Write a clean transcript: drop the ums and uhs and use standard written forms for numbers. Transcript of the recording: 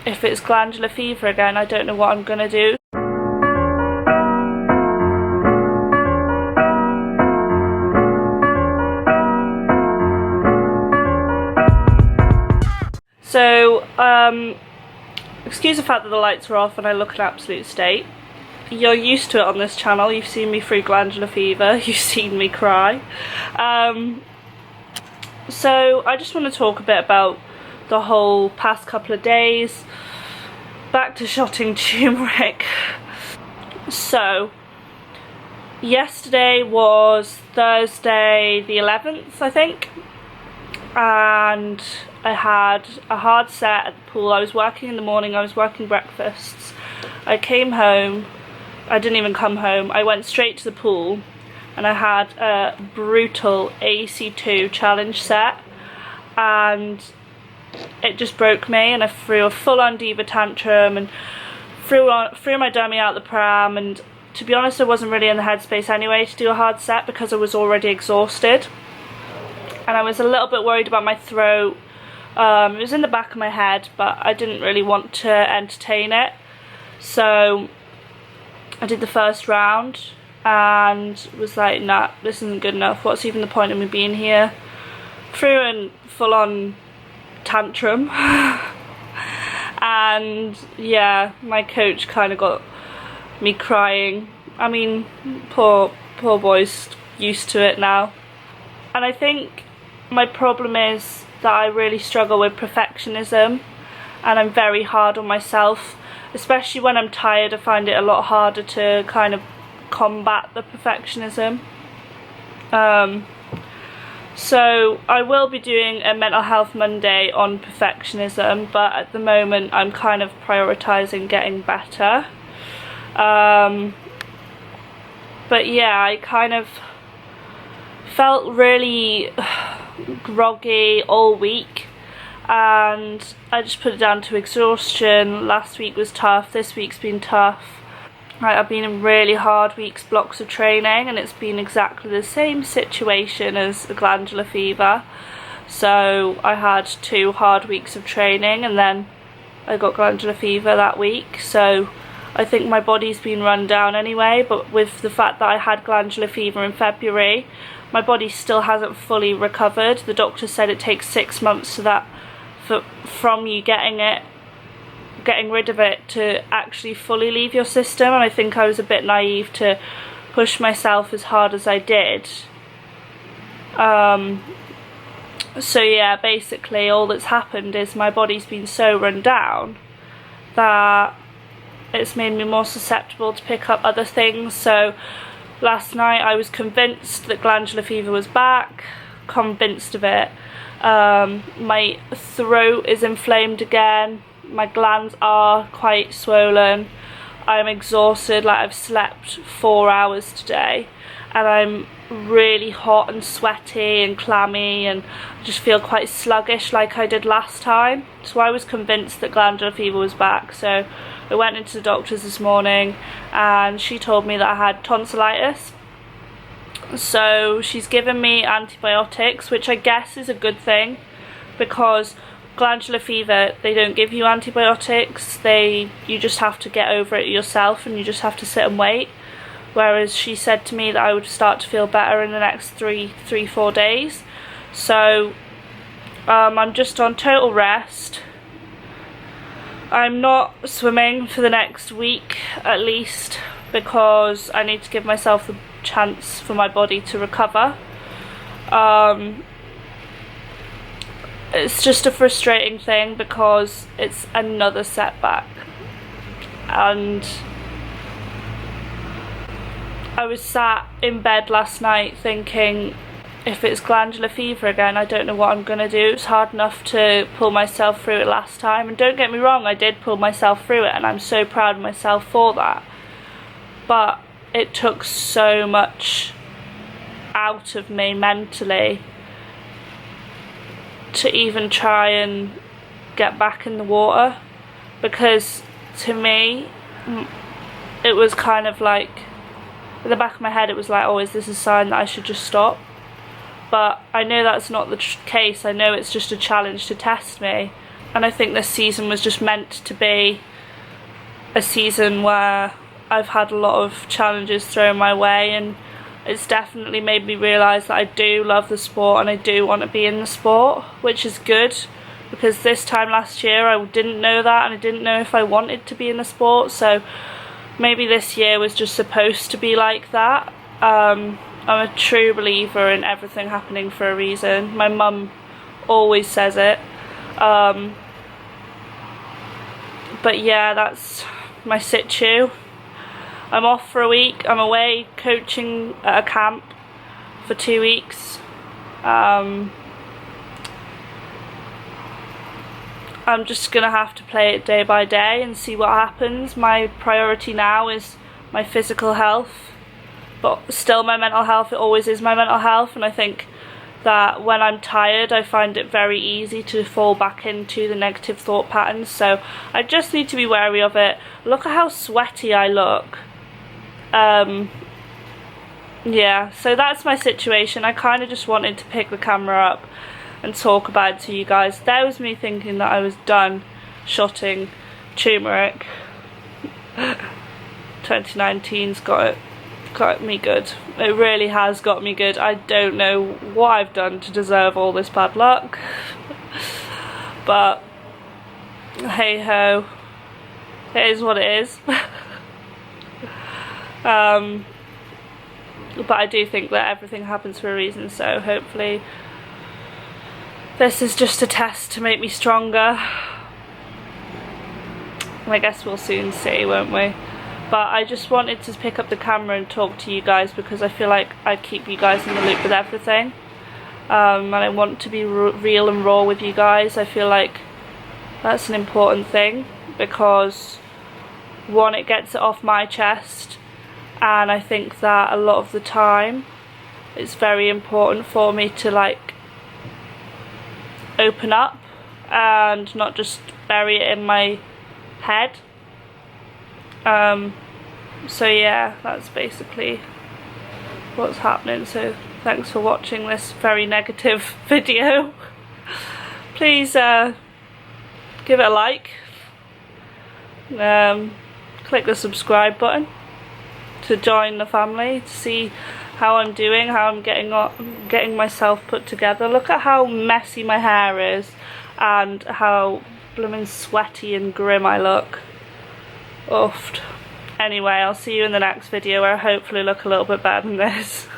if it's glandular fever again, I don't know what I'm gonna do. So, excuse the fact that the lights are off and I look an absolute state. You're used to it on this channel. You've seen me through glandular fever. You've seen me cry. So I just want to talk a bit about the whole past couple of days. Back to shotting turmeric. So, yesterday was Thursday the 11th, I think. And I had a hard set at the pool. I was working in the morning, I was working breakfasts. I came home, I didn't even come home, I went straight to the pool and I had a brutal AC2 challenge set and it just broke me and I threw a full-on diva tantrum and threw my dummy out the pram, and to be honest I wasn't really in the headspace anyway to do a hard set because I was already exhausted. And I was a little bit worried about my throat. It was in the back of my head, but I didn't really want to entertain it. So I did the first round and was like, nah, this isn't good enough. What's even the point of me being here? Threw in full-on tantrum. And yeah, my coach kind of got me crying. I mean, poor boy's used to it now. And I think my problem is that I really struggle with perfectionism and I'm very hard on myself, especially when I'm tired. I find it a lot harder to kind of combat the perfectionism. So I will be doing a mental health Monday on perfectionism, but at the moment I'm kind of prioritising getting better. But yeah, I kind of felt really groggy all week and I just put it down to exhaustion. Last week was tough, this week's been tough. I've been in really hard weeks, blocks of training, and it's been exactly the same situation as the glandular fever. So I had 2 hard weeks of training and then I got glandular fever that week. So I think my body's been run down anyway, but with the fact that I had glandular fever in February, my body still hasn't fully recovered. The doctor said it takes 6 months from you getting rid of it to actually fully leave your system, and I think I was a bit naive to push myself as hard as I did. So yeah, basically all that's happened is my body's been so run down that it's made me more susceptible to pick up other things. So last night I was convinced that glandular fever was back, convinced of it. My throat is inflamed again, my glands are quite swollen, I'm exhausted, like I've slept 4 hours today, and I'm really hot and sweaty and clammy and I just feel quite sluggish like I did last time. So I was convinced that glandular fever was back. So I went into the doctor's this morning and she told me that I had tonsillitis. So she's given me antibiotics, which I guess is a good thing because glandular fever, they don't give you antibiotics, you just have to get over it yourself and you just have to sit and wait. Whereas she said to me that I would start to feel better in the next 4 days. So I'm just on total rest. I'm not swimming for the next week at least because I need to give myself the chance for my body to recover. It's just a frustrating thing because it's another setback, and I was sat in bed last night thinking, if it's glandular fever again, I don't know what I'm gonna do. It's hard enough to pull myself through it last time, and don't get me wrong, I did pull myself through it and I'm so proud of myself for that, but it took so much out of me mentally to even try and get back in the water, because to me it was kind of like, in the back of my head it was like, oh, is this a sign that I should just stop? But I know that's not the case. I know it's just a challenge to test me. and I think this season was just meant to be a season where I've had a lot of challenges thrown my way, and it's definitely made me realise that I do love the sport and I do want to be in the sport, which is good, because this time last year I didn't know that, and I didn't know if I wanted to be in the sport. So maybe this year was just supposed to be like that. I'm a true believer in everything happening for a reason. My mum always says it. But yeah, that's my situ. I'm off for a week. I'm away coaching at a camp for 2 weeks. I'm just gonna have to play it day by day and see what happens. My priority now is my physical health, but still my mental health. It always is my mental health, and I think that when I'm tired I find it very easy to fall back into the negative thought patterns, so I just need to be wary of it. Look at how sweaty I look. Yeah, so that's my situation. I kind of just wanted to pick the camera up and talk about it to you guys. There was me thinking that I was done shotting turmeric. 2019's got me good. It really has got me good. I don't know what I've done to deserve all this bad luck. But hey ho, it is what it is. But I do think that everything happens for a reason, so hopefully this is just a test to make me stronger. I guess we'll soon see, won't we? But I just wanted to pick up the camera and talk to you guys, because I feel like I keep you guys in the loop with everything. And I want to be real and raw with you guys. I feel like that's an important thing, because one, it gets it off my chest, and I think that a lot of the time it's very important for me to like open up and not just bury it in my head. So yeah, that's basically what's happening. So thanks for watching this very negative video. Please give it a like, click the subscribe button to join the family, to see how I'm doing, how I'm getting myself put together. Look at how messy my hair is and how blooming sweaty and grim I look. Oofed. Anyway, I'll see you in the next video where I hopefully look a little bit better than this.